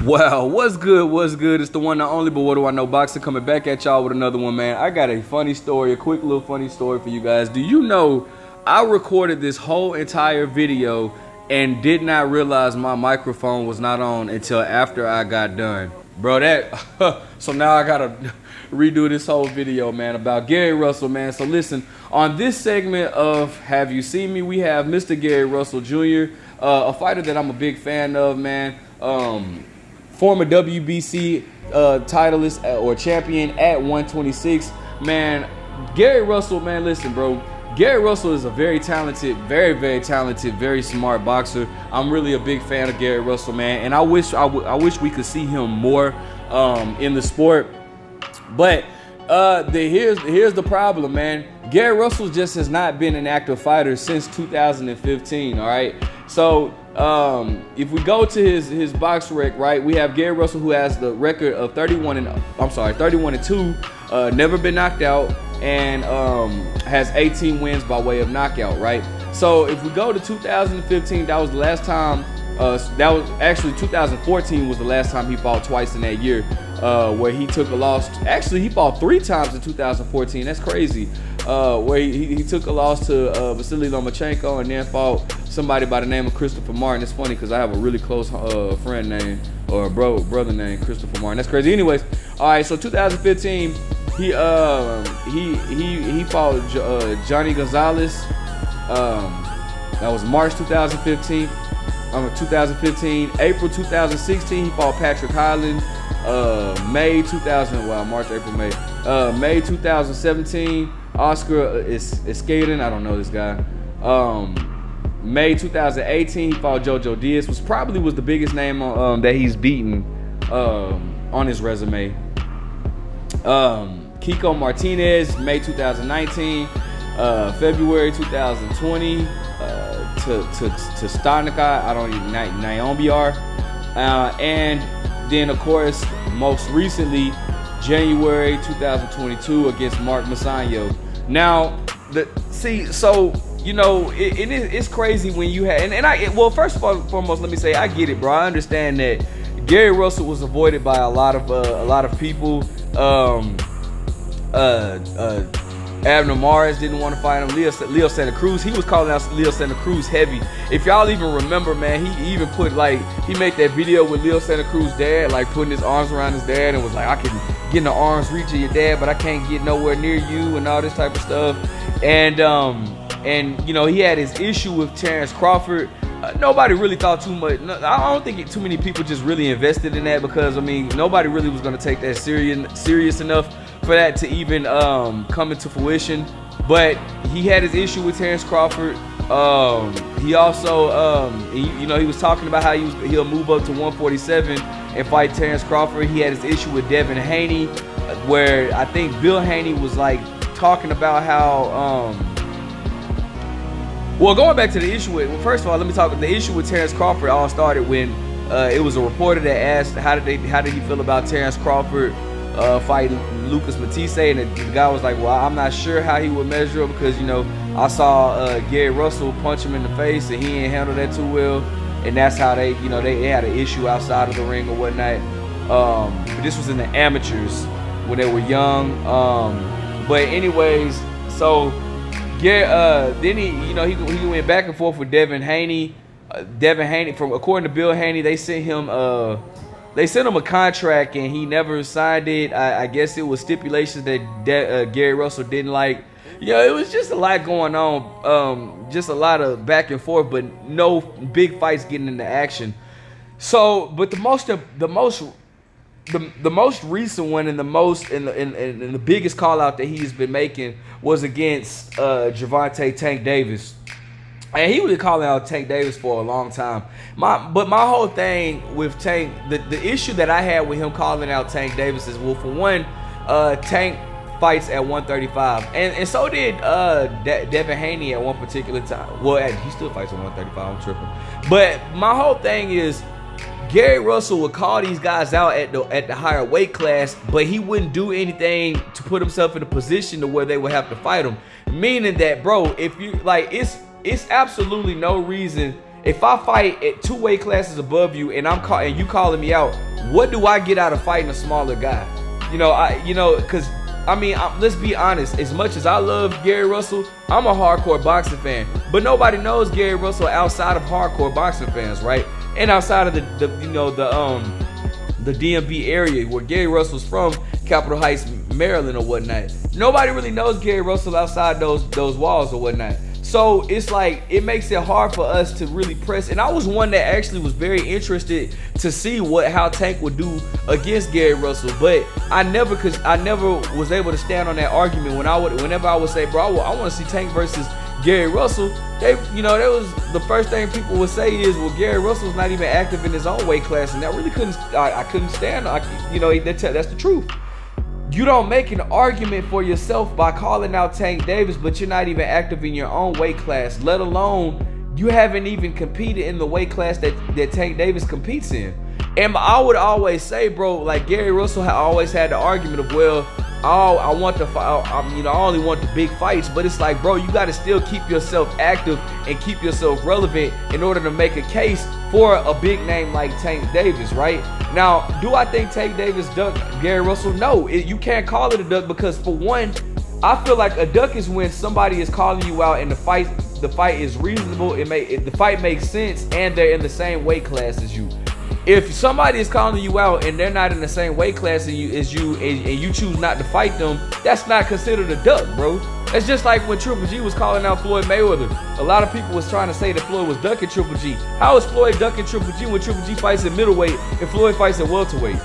Wow, what's good? What's good? It's the one and only, but what do I know? Boxer coming back at y'all with another one, man. I got a funny story, a quick little funny story for you guys. Do you know I recorded this whole entire video and did not realize my microphone was not on until after I got done, bro? So now I gotta redo this whole video, man, about Gary Russell, man. So listen, on this segment of Have You Seen Me, we have Mr. Gary Russell Jr., a fighter that I'm a big fan of, man. Former WBC titleist or champion at 126. Man, Gary Russell, man, listen, bro. Gary Russell is a very talented, very talented, very smart boxer. I'm really a big fan of Gary Russell, man, and I wish we could see him more in the sport. But here's the problem, man. Gary Russell just has not been an active fighter since 2015. All right, so if we go to his box rec, right, we have Gary Russell, who has the record of 31-2, never been knocked out, and has 18 wins by way of knockout, right? So if we go to 2015, that was the last time. That was actually 2014 was the last time he fought twice in that year, where he took a loss. Actually, he fought 3 times in 2014. That's crazy. Where he took a loss to Vasily Lomachenko and then fought somebody by the name of Christopher Martin. It's funny because I have a really close friend named, or brother named Christopher Martin. That's crazy. Anyways, all right. So 2015, he fought Johnny Gonzalez. That was March 2015. 2015. April 2016, he fought Patrick Hyland. May 2017, Oscar Escalante. I don't know this guy. May 2018, he fought Jojo Diaz, which probably was the biggest name that he's beaten on his resume. Kiko Martinez, May 2019. February 2020, to Stanika, I don't even, Naomi R. And then, of course, most recently, January 2022 against Mark Masanyo. Now, so, you know, it's crazy when you have, well, first and foremost, let me say, I get it, bro. I understand that Gary Russell was avoided by a lot of people. Abner Mares didn't want to fight him. Leo Santa Cruz, he was calling out Leo Santa Cruz heavy. If y'all even remember, man, he even put, like, he made that video with Leo Santa Cruz's dad, like putting his arms around his dad and was like, I can get in the arms reach of your dad, but I can't get nowhere near you, and all this type of stuff. And you know, he had his issue with Terrence Crawford. Nobody really thought too much. I don't think too many people just really invested in that, because I mean, nobody really was going to take that serious enough for that to even come into fruition. But he had his issue with Terrence Crawford. He also, you know, he was talking about how he'll move up to 147 and fight Terrence Crawford. He had his issue with Devin Haney, where I think Bill Haney was like talking about how. Well, going back to the issue with, well, first of all, let me talk. The issue with Terrence Crawford all started when it was a reporter that asked how did he feel about Terrence Crawford fighting Lucas Matisse, and the guy was like, well, I'm not sure how he would measure up, because, you know, I saw Gary Russell punch him in the face and he didn't handle that too well, and that's how they, you know, they had an issue outside of the ring or whatnot. But this was in the amateurs when they were young. But anyways, so then he went back and forth with Devin Haney. According to Bill Haney, they sent him a contract and he never signed it. I guess it was stipulations that Gary Russell didn't like. You know, it was just a lot going on, just a lot of back and forth, but no big fights getting into action. So, but the most recent one and the biggest call out that he's been making was against Gervonta Tank Davis. And he was calling out Tank Davis for a long time. But my whole thing with Tank, the issue that I had with him calling out Tank Davis is, well, for one, Tank fights at 135, and so did Devin Haney at one particular time. Well, he still fights at 135. I'm tripping. But my whole thing is, Gary Russell would call these guys out at the higher weight class, but he wouldn't do anything to put himself in a position to where they would have to fight him. Meaning that, bro, if you like, it's absolutely no reason If I fight at 2 weight classes above you and you calling me out, what do I get out of fighting a smaller guy? Because I mean, let's be honest. As much as I love Gary Russell, I'm a hardcore boxing fan. But nobody knows Gary Russell outside of hardcore boxing fans, right? And outside of the DMV area where Gary Russell's from, Capitol Heights, Maryland or whatnot. Nobody really knows Gary Russell outside those walls or whatnot. So it's like, it makes it hard for us to really press. And I was one that actually was very interested to see how Tank would do against Gary Russell. But I never was able to stand on that argument whenever I would say, bro, I want to see Tank versus Gary Russell. That was the first thing people would say is, well, Gary Russell's not even active in his own weight class, and that really I couldn't stand. That's the truth. You don't make an argument for yourself by calling out Tank Davis, but you're not even active in your own weight class, let alone you haven't even competed in the weight class that Tank Davis competes in. And I would always say, bro, like Gary Russell always had the argument of, well, I want to fight, I only want the big fights. But it's like, bro, you got to still keep yourself active and keep yourself relevant in order to make a case for a big name like Tank Davis, right? Now, do I think Tank Davis ducked Gary Russell? No, you can't call it a duck, because for one, I feel like a duck is when somebody is calling you out and the fight is reasonable, the fight makes sense, and they're in the same weight class as you. If somebody is calling you out and they're not in the same weight class as you and you choose not to fight them, that's not considered a duck, bro. It's just like when Triple G was calling out Floyd Mayweather. A lot of people was trying to say that Floyd was ducking Triple G. How is Floyd ducking Triple G when Triple G fights at middleweight and Floyd fights at welterweight?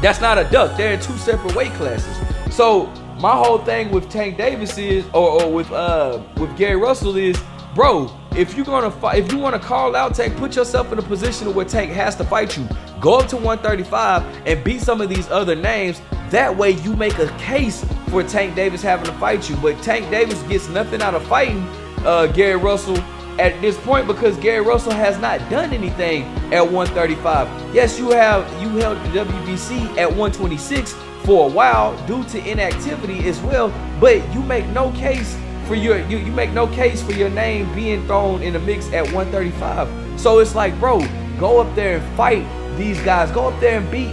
That's not a duck. They're in 2 separate weight classes. So my whole thing with Tank Davis is, or with Gary Russell is, bro, if you want to call out Tank, put yourself in a position where Tank has to fight you. Go up to 135 and beat some of these other names. That way you make a case for Tank Davis having to fight you. But Tank Davis gets nothing out of fighting Gary Russell at this point, because Gary Russell has not done anything at 135. Yes, you held the WBC at 126 for a while due to inactivity as well, but you make no case for your name being thrown in the mix at 135. So it's like, bro, go up there and fight these guys. Go up there and beat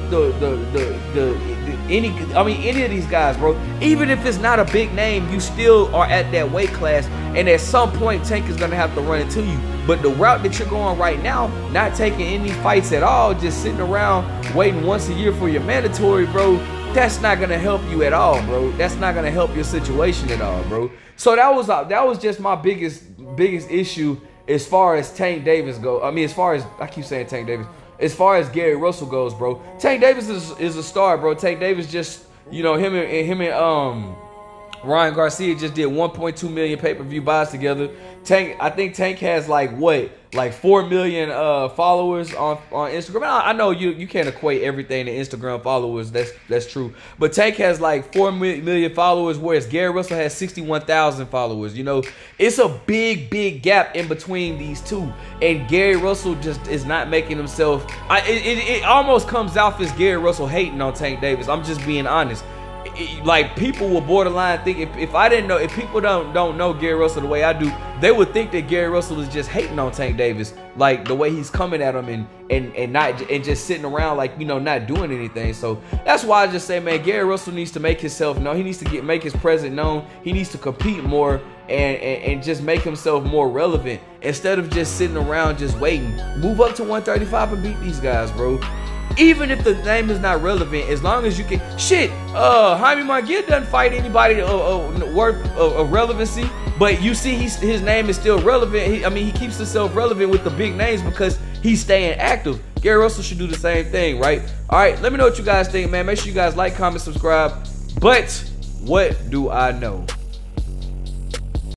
any of these guys, bro. Even if it's not a big name, you still are at that weight class, and at some point Tank is gonna have to run into you. But the route that you're going right now, not taking any fights at all, just sitting around waiting once a year for your mandatory, bro, that's not gonna help you at all, bro. That's not gonna help your situation at all, bro. So that was just my biggest issue as far as Tank Davis goes. I mean, as far as, I keep saying Tank Davis, as far as Gary Russell goes, bro. Tank Davis is a star, bro. Tank Davis just, him and Ryan Garcia just did 1.2 million pay-per-view buys together. I think Tank has like 4 million followers on Instagram. I know you can't equate everything to Instagram followers. That's true. But Tank has like 4 million followers, whereas Gary Russell has 61,000 followers. It's a big gap in between these two, and Gary Russell just is not making himself. It almost comes off as Gary Russell hating on Tank Davis. I'm just being honest. Like, people will borderline think, if people don't know Gary Russell the way I do, they would think that Gary Russell is just hating on Tank Davis, like the way he's coming at him and just sitting around, like, not doing anything. So that's why I just say, man, Gary Russell needs to make himself known. He needs to make his presence known. He needs to compete more and just make himself more relevant instead of just sitting around just waiting. Move up to 135 and beat these guys, bro. Even if the name is not relevant, as long as you can. Shit, Jaime Munguia doesn't fight anybody worth of relevancy, but you see his name is still relevant. He keeps himself relevant with the big names because he's staying active. Gary Russell should do the same thing, right? All right, let me know what you guys think, man. Make sure you guys like, comment, subscribe. But what do I know?